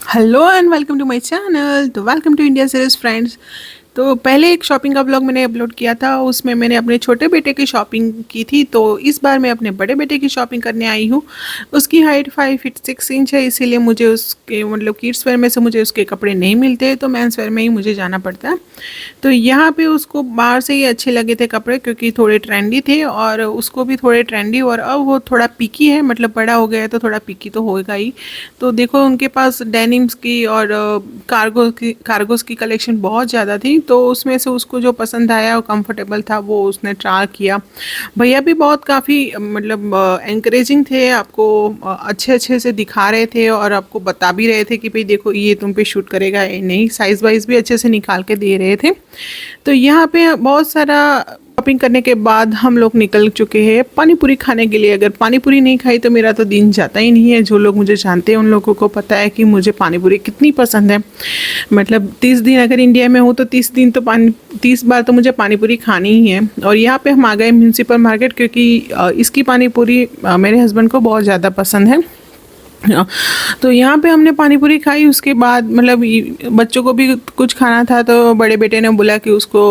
Hello and welcome to my channel. तो welcome to India series friends. तो पहले एक शॉपिंग का ब्लॉग मैंने अपलोड किया था, उसमें मैंने अपने छोटे बेटे की शॉपिंग की थी। तो इस बार मैं अपने बड़े बेटे की शॉपिंग करने आई हूँ। उसकी हाइट 5 फीट 6 इंच है, इसीलिए मुझे उसके मतलब किड्स वेयर में से मुझे उसके कपड़े नहीं मिलते, तो मेंस वेयर में ही मुझे जाना पड़ता है। तो यहाँ पे उसको बाहर से ही अच्छे लगे थे कपड़े, क्योंकि थोड़े ट्रेंडी थे और उसको भी थोड़े ट्रेंडी, और अब वो थोड़ा पिकी है, मतलब बड़ा हो गया है तो थोड़ा पिकी तो होगा ही। तो देखो उनके पास डेनिम्स की और कार्गोस की कलेक्शन बहुत ज़्यादा थी, तो उसमें से उसको जो पसंद आया और कंफर्टेबल था वो उसने ट्राई किया। भैया भी बहुत काफ़ी मतलब एनकरेजिंग थे, आपको अच्छे अच्छे से दिखा रहे थे और आपको बता भी रहे थे कि भाई देखो ये तुम पे शूट करेगा या नहीं, साइज़ वाइज भी अच्छे से निकाल के दे रहे थे। तो यहाँ पे बहुत सारा शॉपिंग करने के बाद हम लोग निकल चुके हैं पानी पूरी खाने के लिए। अगर पानी पूरी नहीं खाई तो मेरा तो दिन जाता ही नहीं है। जो लोग मुझे जानते हैं उन लोगों को पता है कि मुझे पानी पूरी कितनी पसंद है। मतलब 30 दिन अगर इंडिया में हूँ तो 30 दिन तो 30 बार तो मुझे पानी पूरी खानी ही है। और यहाँ पे हम आ गए म्यूनसिपल मार्केट, क्योंकि इसकी पानी पूरी मेरे हस्बैंड को बहुत ज़्यादा पसंद है। तो यहाँ पे हमने पानी पूरी खाई। उसके बाद मतलब बच्चों को भी कुछ खाना था, तो बड़े बेटे ने बोला कि उसको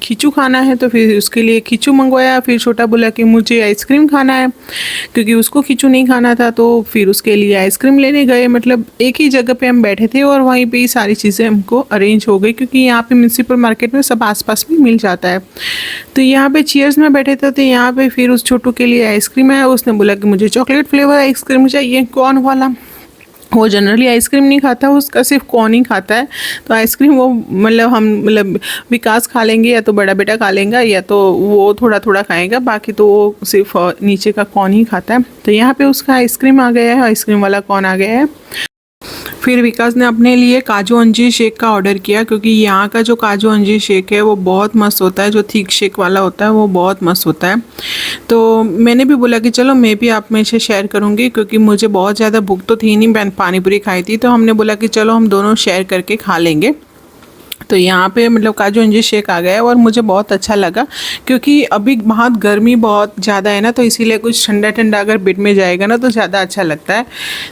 खींचू खाना है, तो फिर उसके लिए खींचू मंगवाया। फिर छोटा बोला कि मुझे आइसक्रीम खाना है, क्योंकि उसको खींचू नहीं खाना था, तो फिर उसके लिए आइसक्रीम लेने गए। मतलब एक ही जगह पे हम बैठे थे और वहीं पे ही सारी चीज़ें हमको अरेंज हो गई, क्योंकि यहाँ पे म्यूनसिपल मार्केट में सब आसपास भी मिल जाता है। तो यहाँ पे चेयर्स में बैठे थे, तो यहाँ पे फिर उस छोटू के लिए आइसक्रीम आया। उसने बोला कि मुझे चॉकलेट फ्लेवर आइसक्रीम चाहिए, कौन वाला। वो जनरली आइसक्रीम नहीं खाता, उसका सिर्फ कॉर्न ही खाता है। तो आइसक्रीम वो मतलब हम मतलब विकास खा लेंगे, या तो बड़ा बेटा खा लेगा, या तो वो थोड़ा थोड़ा खाएगा, बाकी तो वो सिर्फ नीचे का कॉर्न ही खाता है। तो यहाँ पे उसका आइसक्रीम आ गया है, आइसक्रीम वाला कॉर्न आ गया है। फिर विकास ने अपने लिए काजू अंजीर शेक का ऑर्डर किया, क्योंकि यहाँ का जो काजू अंजीर शेक है वो बहुत मस्त होता है। जो थिक शेक वाला होता है वो बहुत मस्त होता है। तो मैंने भी बोला कि चलो मैं भी आप में से शेयर करूँगी, क्योंकि मुझे बहुत ज़्यादा भूख तो थी नहीं, मैं पानी पूरी खाई थी। तो हमने बोला कि चलो हम दोनों शेयर करके खा लेंगे। तो यहाँ पे मतलब काजू अंजीर शेक आ गया है और मुझे बहुत अच्छा लगा, क्योंकि अभी बहुत गर्मी बहुत ज़्यादा है ना, तो इसीलिए कुछ ठंडा ठंडा अगर पेट में जाएगा ना तो ज़्यादा अच्छा लगता है।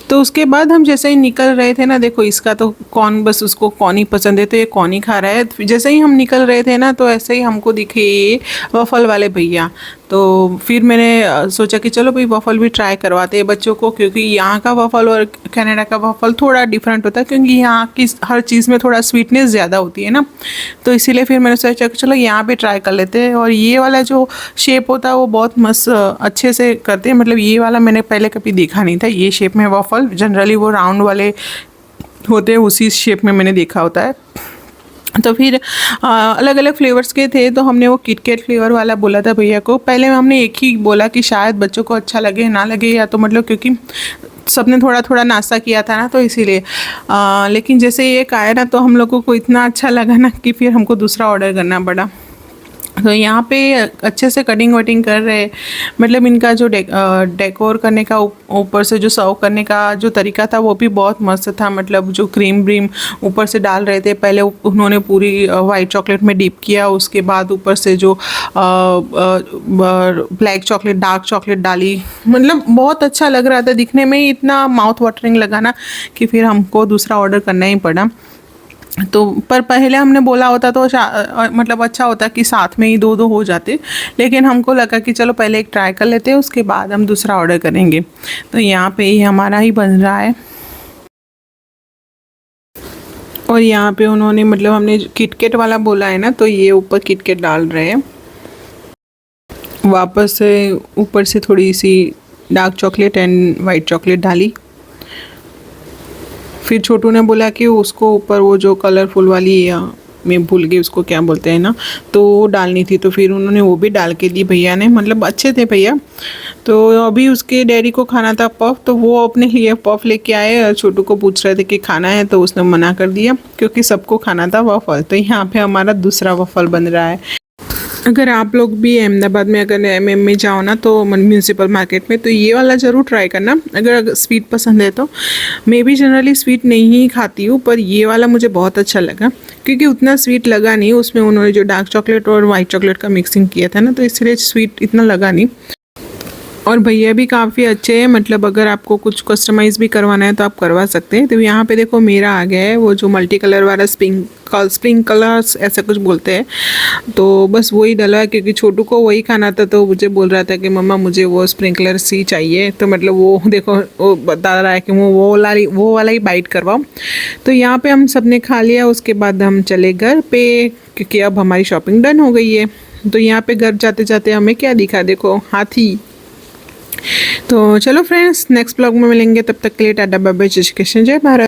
तो उसके बाद हम जैसे ही निकल रहे थे ना, देखो इसका तो कौन, बस उसको कौन ही पसंद है, तो ये कौन ही खा रहा है। जैसे ही हम निकल रहे थे ना, तो ऐसे ही हमको दिखे ये वफ़ल वाले भैया। तो फिर मैंने सोचा कि चलो भाई वफ़ल भी ट्राई करवाते हैं बच्चों को, क्योंकि यहाँ का वफ़ल और कनाडा का वफ़ल थोड़ा डिफरेंट होता है, क्योंकि यहाँ की हर चीज़ में थोड़ा स्वीटनेस ज़्यादा होती है ना। तो इसीलिए फिर मैंने सोचा कि चलो यहाँ पे ट्राई कर लेते हैं। और ये वाला जो शेप होता है वो बहुत मस्त अच्छे से करते हैं। मतलब ये वाला मैंने पहले कभी देखा नहीं था, ये शेप में वफ़ल। जनरली वो राउंड वाले होते हैं, उसी शेप में मैंने देखा होता है। तो फिर अलग अलग फ्लेवर्स के थे, तो हमने वो किटकैट फ्लेवर वाला बोला था भैया को। पहले हमने एक ही बोला कि शायद बच्चों को अच्छा लगे ना लगे, या तो मतलब क्योंकि सबने थोड़ा थोड़ा नाश्ता किया था ना, तो इसीलिए लेकिन जैसे ये आया ना, तो हम लोगों को इतना अच्छा लगा ना कि फिर हमको दूसरा ऑर्डर करना पड़ा। तो यहाँ पे अच्छे से कटिंग वटिंग कर रहे। मतलब इनका जो डेकोर करने का ऊपर से जो सर्व करने का जो तरीका था वो भी बहुत मस्त था। मतलब जो क्रीम ब्रीम ऊपर से डाल रहे थे, पहले उन्होंने पूरी वाइट चॉकलेट में डिप किया, उसके बाद ऊपर से जो ब्लैक चॉकलेट डार्क चॉकलेट डाली। मतलब बहुत अच्छा लग रहा था दिखने में ही, इतना माउथ वाटरिंग लगा ना कि फिर हमको दूसरा ऑर्डर करना ही पड़ा। तो पर पहले हमने बोला होता तो मतलब अच्छा होता कि साथ में ही दो दो हो जाते, लेकिन हमको लगा कि चलो पहले एक ट्राई कर लेते हैं, उसके बाद हम दूसरा ऑर्डर करेंगे। तो यहाँ पे ही हमारा ही बन रहा है। और यहाँ पे उन्होंने मतलब हमने किटकैट वाला बोला है ना, तो ये ऊपर किटकैट डाल रहे हैं। वापस से ऊपर से थोड़ी सी dark chocolate and white chocolate डाली। फिर छोटू ने बोला कि उसको ऊपर वो जो कलरफुल वाली मैं भूल गई उसको क्या बोलते हैं ना, तो वो डालनी थी। तो फिर उन्होंने वो भी डाल के दी भैया ने। मतलब अच्छे थे भैया। तो अभी उसके डैडी को खाना था पफ, तो वो अपने लिए पफ लेके आए और छोटू को पूछ रहे थे कि खाना है, तो उसने मना कर दिया, क्योंकि सबको खाना था वफ़ल। तो यहाँ पे हमारा दूसरा वफ़ल बन रहा है। अगर आप लोग भी अहमदाबाद में अगर MM में जाओ ना, तो म्यूनसिपल मार्केट में, तो ये वाला ज़रूर ट्राई करना अगर स्वीट पसंद है तो। मैं भी जनरली स्वीट नहीं ही खाती हूँ, पर ये वाला मुझे बहुत अच्छा लगा, क्योंकि उतना स्वीट लगा नहीं। उसमें उन्होंने जो डार्क चॉकलेट और वाइट चॉकलेट का मिक्सिंग किया था ना, तो इसलिए स्वीट इतना लगा नहीं। और भैया भी काफ़ी अच्छे हैं, मतलब अगर आपको कुछ कस्टमाइज़ भी करवाना है तो आप करवा सकते हैं। तो यहाँ पे देखो मेरा आ गया है वो जो मल्टी कलर वाला स्प्रिंग कलर्स ऐसा कुछ बोलते हैं, तो बस वही डला है क्योंकि छोटू को वही खाना था। तो मुझे बोल रहा था कि मम्मा मुझे वो स्प्रिंकलर्स ही चाहिए, तो मतलब वो देखो वो बता रहा है कि वो वाला ही बाइट करवाओ। तो यहाँ पे हम सब ने खा लिया, उसके बाद हम चले घर पे क्योंकि अब हमारी शॉपिंग डन हो गई है। तो यहाँ पे घर जाते जाते हमें क्या दिखा, देखो हाथी। तो चलो फ्रेंड्स, नेक्स्ट ब्लॉग में मिलेंगे, तब तक के लिए टाटा बाय बाय, जय श्री कृष्ण, जय भारत।